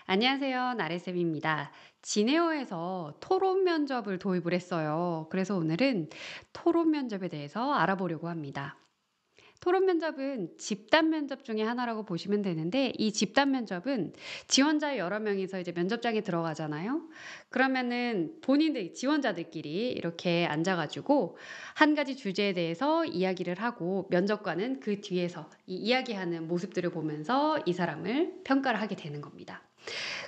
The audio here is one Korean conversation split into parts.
안녕하세요. 나래쌤입니다. 진에어에서 토론 면접을 도입을 했어요. 그래서 오늘은 토론 면접에 대해서 알아보려고 합니다. 토론 면접은 집단 면접 중에 하나라고 보시면 되는데 이 집단 면접은 지원자 여러 명이서 이제 면접장에 들어가잖아요. 그러면은 본인들 지원자들끼리 이렇게 앉아가지고 한 가지 주제에 대해서 이야기를 하고 면접관은 그 뒤에서 이 이야기하는 모습들을 보면서 이 사람을 평가를 하게 되는 겁니다.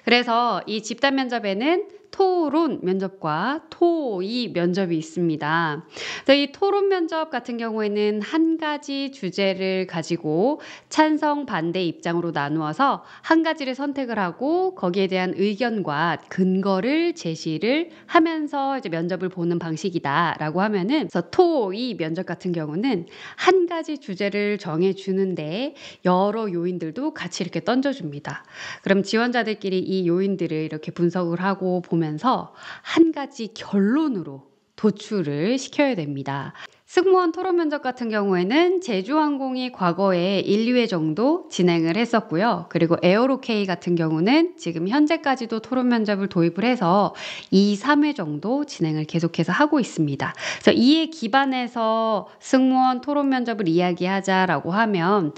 그래서 이 집단 면접에는 토론 면접과 토의 면접이 있습니다. 그래서 이 토론 면접 같은 경우에는 한 가지 주제를 가지고 찬성, 반대 입장으로 나누어서 한 가지를 선택을 하고 거기에 대한 의견과 근거를 제시를 하면서 이제 면접을 보는 방식이다라고 하면은, 그래서 토의 면접 같은 경우는 한 가지 주제를 정해주는데 여러 요인들도 같이 이렇게 던져줍니다. 그럼 지원자들끼리 이 요인들을 이렇게 분석을 하고 보면서 한 가지 결론으로 도출을 시켜야 됩니다. 승무원 토론 면접 같은 경우에는 제주항공이 과거에 1, 2회 정도 진행을 했었고요. 그리고 에어로케이 같은 경우는 지금 현재까지도 토론 면접을 도입을 해서 2, 3회 정도 진행을 계속해서 하고 있습니다. 그래서 이에 기반해서 승무원 토론 면접을 이야기하자라고 하면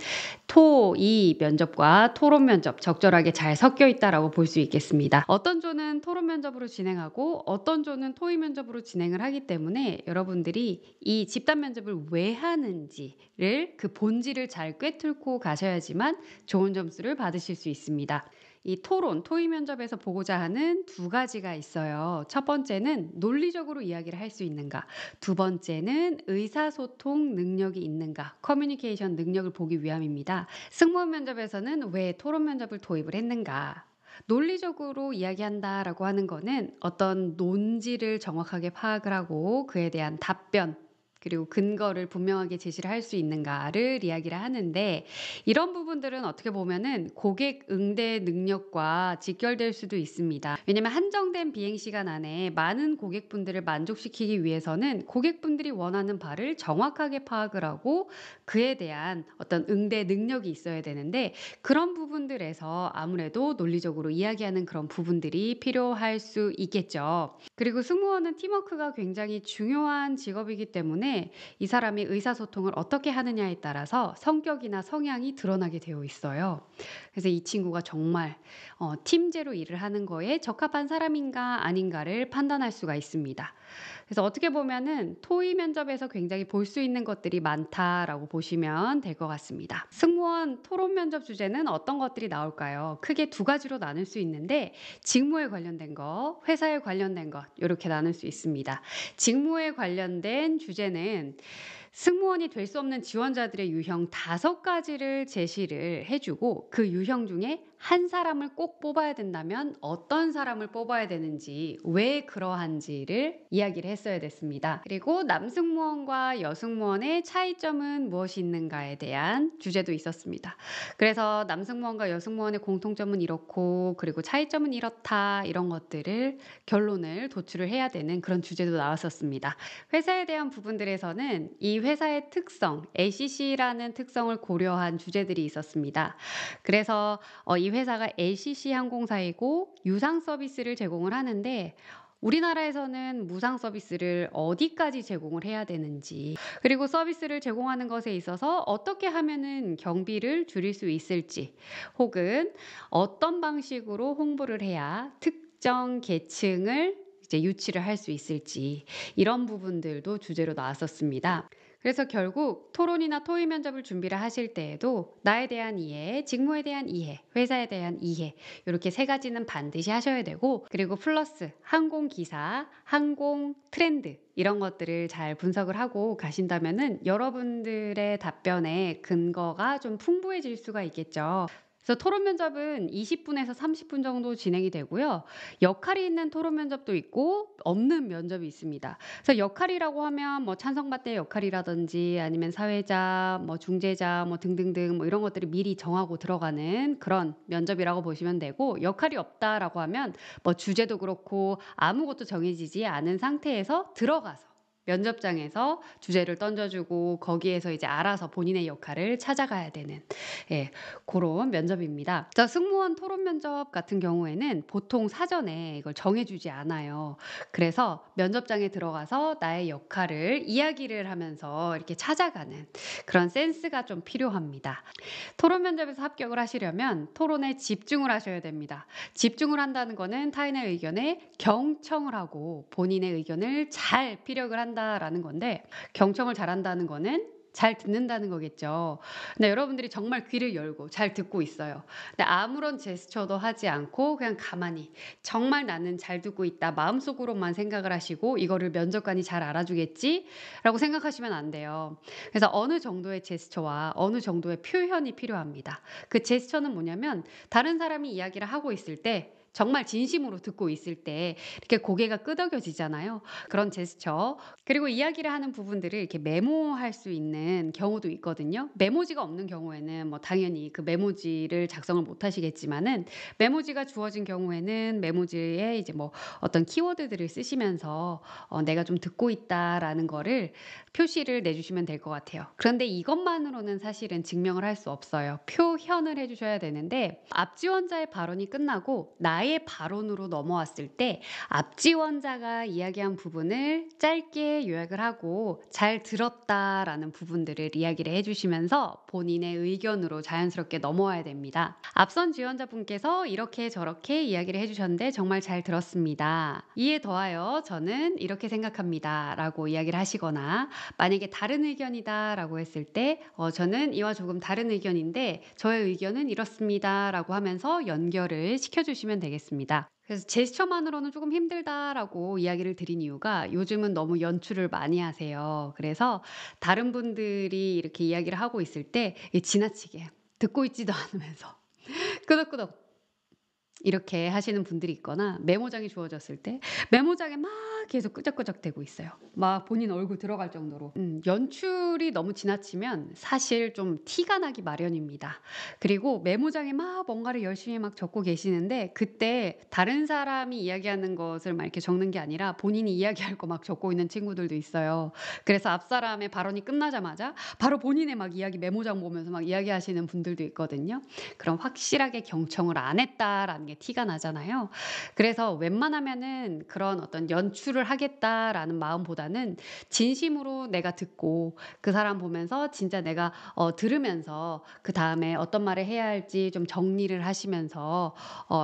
토의 면접과 토론 면접 적절하게 잘 섞여 있다라고 볼 수 있겠습니다. 어떤 조는 토론 면접으로 진행하고 어떤 조는 토의 면접으로 진행을 하기 때문에 여러분들이 이 집단 면접을 왜 하는지를 그 본질을 잘 꿰뚫고 가셔야지만 좋은 점수를 받으실 수 있습니다. 이 토론, 토의 면접에서 보고자 하는 두 가지가 있어요. 첫 번째는 논리적으로 이야기를 할 수 있는가. 두 번째는 의사소통 능력이 있는가. 커뮤니케이션 능력을 보기 위함입니다. 승무원 면접에서는 왜 토론 면접을 도입을 했는가. 논리적으로 이야기한다라고 하는 거는 어떤 논지를 정확하게 파악을 하고 그에 대한 답변, 그리고 근거를 분명하게 제시를 할 수 있는가를 이야기를 하는데, 이런 부분들은 어떻게 보면은 고객 응대 능력과 직결될 수도 있습니다. 왜냐면 한정된 비행시간 안에 많은 고객분들을 만족시키기 위해서는 고객분들이 원하는 바를 정확하게 파악을 하고 그에 대한 어떤 응대 능력이 있어야 되는데, 그런 부분들에서 아무래도 논리적으로 이야기하는 그런 부분들이 필요할 수 있겠죠. 그리고 승무원은 팀워크가 굉장히 중요한 직업이기 때문에 이 사람이 의사소통을 어떻게 하느냐에 따라서 성격이나 성향이 드러나게 되어 있어요. 그래서 이 친구가 정말 팀제로 일을 하는 거에 적합한 사람인가 아닌가를 판단할 수가 있습니다. 그래서 어떻게 보면은 토의 면접에서 굉장히 볼 수 있는 것들이 많다라고 보시면 될 것 같습니다. 승무원 토론 면접 주제는 어떤 것들이 나올까요? 크게 두 가지로 나눌 수 있는데, 직무에 관련된 거, 회사에 관련된 것, 이렇게 나눌 수 있습니다. 직무에 관련된 주제는 승무원이 될 수 없는 지원자들의 유형 5가지를 제시를 해주고 그 유형 중에 한 사람을 꼭 뽑아야 된다면 어떤 사람을 뽑아야 되는지, 왜 그러한지를 이야기를 했어야 됐습니다. 그리고 남승무원과 여승무원의 차이점은 무엇이 있는가에 대한 주제도 있었습니다. 그래서 남승무원과 여승무원의 공통점은 이렇고 그리고 차이점은 이렇다, 이런 것들을 결론을 도출을 해야 되는 그런 주제도 나왔었습니다. 회사에 대한 부분들에서는 이 회사의 특성, LCC라는 특성을 고려한 주제들이 있었습니다. 그래서 이 회사가 LCC 항공사이고 유상 서비스를 제공을 하는데, 우리나라에서는 무상 서비스를 어디까지 제공을 해야 되는지, 그리고 서비스를 제공하는 것에 있어서 어떻게 하면은 경비를 줄일 수 있을지, 혹은 어떤 방식으로 홍보를 해야 특정 계층을 이제 유치를 할 수 있을지, 이런 부분들도 주제로 나왔었습니다. 그래서 결국 토론이나 토의 면접을 준비를 하실 때에도 나에 대한 이해, 직무에 대한 이해, 회사에 대한 이해, 이렇게 세 가지는 반드시 하셔야 되고, 그리고 플러스 항공기사, 항공 트렌드, 이런 것들을 잘 분석을 하고 가신다면은 여러분들의 답변의 근거가 좀 풍부해질 수가 있겠죠. 그래서 토론 면접은 20분에서 30분 정도 진행이 되고요. 역할이 있는 토론 면접도 있고 없는 면접이 있습니다. 그래서 역할이라고 하면 뭐 찬성반대 역할이라든지 아니면 사회자, 뭐 중재자, 뭐 등등등 뭐 이런 것들이 미리 정하고 들어가는 그런 면접이라고 보시면 되고, 역할이 없다라고 하면 뭐 주제도 그렇고 아무것도 정해지지 않은 상태에서 들어가서 면접장에서 주제를 던져주고 거기에서 이제 알아서 본인의 역할을 찾아가야 되는 예, 그런 면접입니다. 자, 승무원 토론 면접 같은 경우에는 보통 사전에 이걸 정해주지 않아요. 그래서 면접장에 들어가서 나의 역할을 이야기를 하면서 이렇게 찾아가는 그런 센스가 좀 필요합니다. 토론 면접에서 합격을 하시려면 토론에 집중을 하셔야 됩니다. 집중을 한다는 거는 타인의 의견에 경청을 하고 본인의 의견을 잘 피력을 한다라는 건데, 경청을 잘한다는 거는 잘 듣는다는 거겠죠. 근데 여러분들이 정말 귀를 열고 잘 듣고 있어요. 근데 아무런 제스처도 하지 않고 그냥 가만히 정말 나는 잘 듣고 있다 마음속으로만 생각을 하시고 이거를 면접관이 잘 알아주겠지라고 생각하시면 안 돼요. 그래서 어느 정도의 제스처와 어느 정도의 표현이 필요합니다. 그 제스처는 뭐냐면 다른 사람이 이야기를 하고 있을 때 정말 진심으로 듣고 있을 때 이렇게 고개가 끄덕여지잖아요. 그런 제스처. 그리고 이야기를 하는 부분들을 이렇게 메모할 수 있는 경우도 있거든요. 메모지가 없는 경우에는 뭐 당연히 그 메모지를 작성을 못 하시겠지만은, 메모지가 주어진 경우에는 메모지에 이제 뭐 어떤 키워드들을 쓰시면서 내가 좀 듣고 있다라는 거를 표시를 내주시면 될 것 같아요. 그런데 이것만으로는 사실은 증명을 할 수 없어요. 표현을 해주셔야 되는데, 앞지원자의 발언이 끝나고 나의 발언으로 넘어왔을 때 앞지원자가 이야기한 부분을 짧게 요약을 하고 잘 들었다라는 부분들을 이야기를 해주시면서 본인의 의견으로 자연스럽게 넘어와야 됩니다. 앞선 지원자분께서 이렇게 저렇게 이야기를 해주셨는데 정말 잘 들었습니다. 이에 더하여 저는 이렇게 생각합니다 라고 이야기를 하시거나, 만약에 다른 의견이다 라고 했을 때 저는 이와 조금 다른 의견인데 저의 의견은 이렇습니다 라고 하면서 연결을 시켜주시면 되겠습니다. 그래서 제스처만으로는 조금 힘들다라고 이야기를 드린 이유가, 요즘은 너무 연출을 많이 하세요. 그래서 다른 분들이 이렇게 이야기를 하고 있을 때 지나치게 듣고 있지도 않으면서 끄덕끄덕 이렇게 하시는 분들이 있거나, 메모장이 주어졌을 때 메모장에 막 계속 끄적끄적 대고 있어요. 막 본인 얼굴 들어갈 정도로. 연출이 너무 지나치면 사실 좀 티가 나기 마련입니다. 그리고 메모장에 막 뭔가를 열심히 막 적고 계시는데 그때 다른 사람이 이야기하는 것을 막 이렇게 적는 게 아니라 본인이 이야기할 거 막 적고 있는 친구들도 있어요. 그래서 앞 사람의 발언이 끝나자마자 바로 본인의 막 이야기 메모장 보면서 막 이야기하시는 분들도 있거든요. 그럼 확실하게 경청을 안 했다라는 게 티가 나잖아요. 그래서 웬만하면은 그런 어떤 연출을 하겠다라는 마음보다는 진심으로 내가 듣고 그 사람 보면서 진짜 내가 들으면서 그 다음에 어떤 말을 해야 할지 좀 정리를 하시면서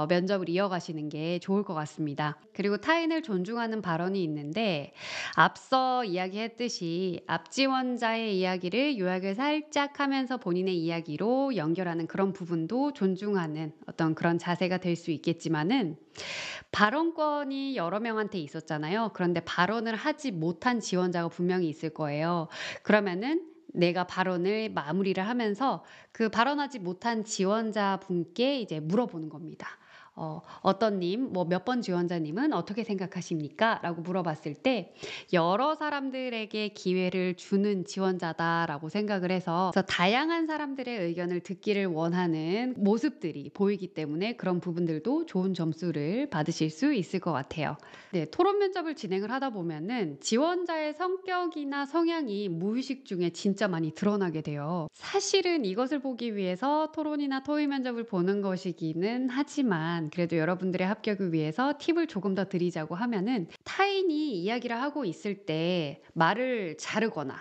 면접을 이어가시는 게 좋을 것 같습니다. 그리고 타인을 존중하는 발언이 있는데, 앞서 이야기했듯이 앞지원자의 이야기를 요약을 살짝 하면서 본인의 이야기로 연결하는 그런 부분도 존중하는 어떤 그런 자세가 될 수 있겠지만은, 발언권이 여러 명한테 있었잖아요. 그런데 발언을 하지 못한 지원자가 분명히 있을 거예요. 그러면은 내가 발언을 마무리를 하면서 그 발언하지 못한 지원자 분께 이제 물어보는 겁니다. 어떤 님, 뭐 몇 번 지원자님은 어떻게 생각하십니까? 라고 물어봤을 때 여러 사람들에게 기회를 주는 지원자다라고 생각을 해서, 그래서 다양한 사람들의 의견을 듣기를 원하는 모습들이 보이기 때문에 그런 부분들도 좋은 점수를 받으실 수 있을 것 같아요. 네, 토론 면접을 진행을 하다 보면은 지원자의 성격이나 성향이 무의식 중에 진짜 많이 드러나게 돼요. 사실은 이것을 보기 위해서 토론이나 토의 면접을 보는 것이기는 하지만, 그래도 여러분들의 합격을 위해서 팁을 조금 더 드리자고 하면은, 타인이 이야기를 하고 있을 때 말을 자르거나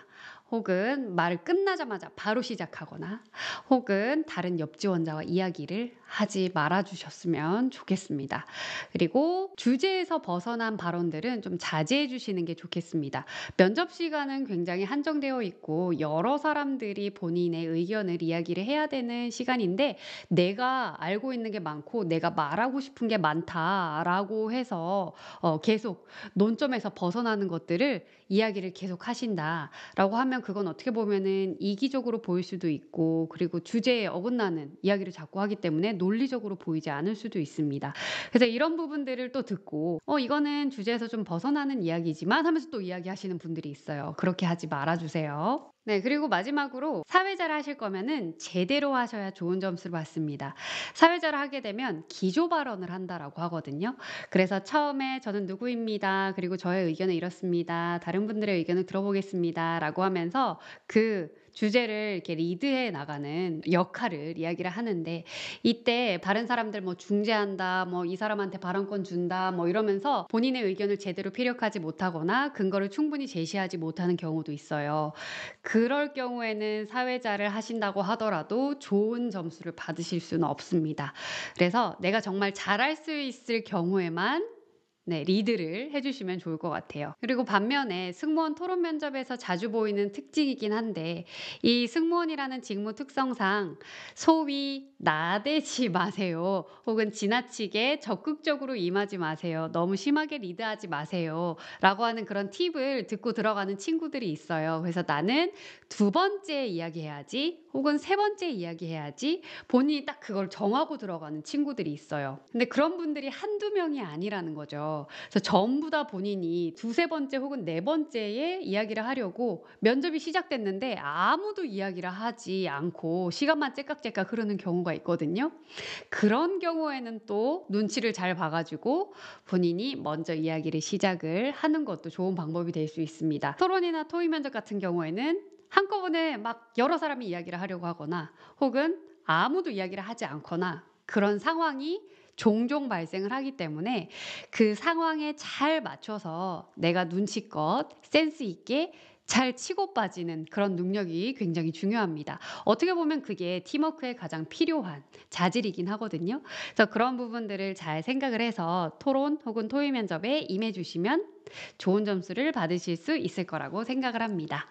혹은 말을 끝나자마자 바로 시작하거나 혹은 다른 옆 지원자와 이야기를 하지 말아 주셨으면 좋겠습니다. 그리고 주제에서 벗어난 발언들은 좀 자제해 주시는 게 좋겠습니다. 면접 시간은 굉장히 한정되어 있고 여러 사람들이 본인의 의견을 이야기를 해야 되는 시간인데, 내가 알고 있는 게 많고 내가 말하고 싶은 게 많다라고 해서 계속 논점에서 벗어나는 것들을 이야기를 계속 하신다라고 하면, 그건 어떻게 보면은 이기적으로 보일 수도 있고, 그리고 주제에 어긋나는 이야기를 자꾸 하기 때문에 논리적으로 보이지 않을 수도 있습니다. 그래서 이런 부분들을 또 듣고 이거는 주제에서 좀 벗어나는 이야기지만 하면서 또 이야기하시는 분들이 있어요. 그렇게 하지 말아주세요. 네. 그리고 마지막으로 사회자를 하실 거면은 제대로 하셔야 좋은 점수를 받습니다. 사회자를 하게 되면 기조 발언을 한다라고 하거든요. 그래서 처음에 "저는 누구입니다. 그리고 저의 의견은 이렇습니다. 다른 분들의 의견을 들어보겠습니다."라고 하면서 그 주제를 이렇게 리드해 나가는 역할을 이야기를 하는데, 이때 다른 사람들 뭐 중재한다, 뭐 이 사람한테 발언권 준다, 뭐 이러면서 본인의 의견을 제대로 피력하지 못하거나 근거를 충분히 제시하지 못하는 경우도 있어요. 그럴 경우에는 사회자를 하신다고 하더라도 좋은 점수를 받으실 수는 없습니다. 그래서 내가 정말 잘할 수 있을 경우에만 네, 리드를 해 주시면 좋을 것 같아요. 그리고 반면에 승무원 토론 면접에서 자주 보이는 특징이긴 한데, 이 승무원이라는 직무 특성상 소위 나대지 마세요. 혹은 지나치게 적극적으로 임하지 마세요. 너무 심하게 리드하지 마세요. 라고 하는 그런 팁을 듣고 들어가는 친구들이 있어요. 그래서 나는 두 번째 이야기해야지, 혹은 세 번째 이야기해야지, 본인이 딱 그걸 정하고 들어가는 친구들이 있어요. 근데 그런 분들이 한두 명이 아니라는 거죠. 그래서 전부 다 본인이 두세 번째 혹은 네 번째에 이야기를 하려고 면접이 시작됐는데 아무도 이야기를 하지 않고 시간만 째깍째깍 흐르는 경우가 있거든요. 그런 경우에는 또 눈치를 잘 봐 가지고 본인이 먼저 이야기를 시작을 하는 것도 좋은 방법이 될 수 있습니다. 토론이나 토의 면접 같은 경우에는 한꺼번에 막 여러 사람이 이야기를 하려고 하거나, 혹은 아무도 이야기를 하지 않거나, 그런 상황이 종종 발생을 하기 때문에 그 상황에 잘 맞춰서 내가 눈치껏 센스 있게 잘 치고 빠지는 그런 능력이 굉장히 중요합니다. 어떻게 보면 그게 팀워크에 가장 필요한 자질이긴 하거든요. 그래서 그런 부분들을 잘 생각을 해서 토론 혹은 토의 면접에 임해 주시면 좋은 점수를 받으실 수 있을 거라고 생각을 합니다.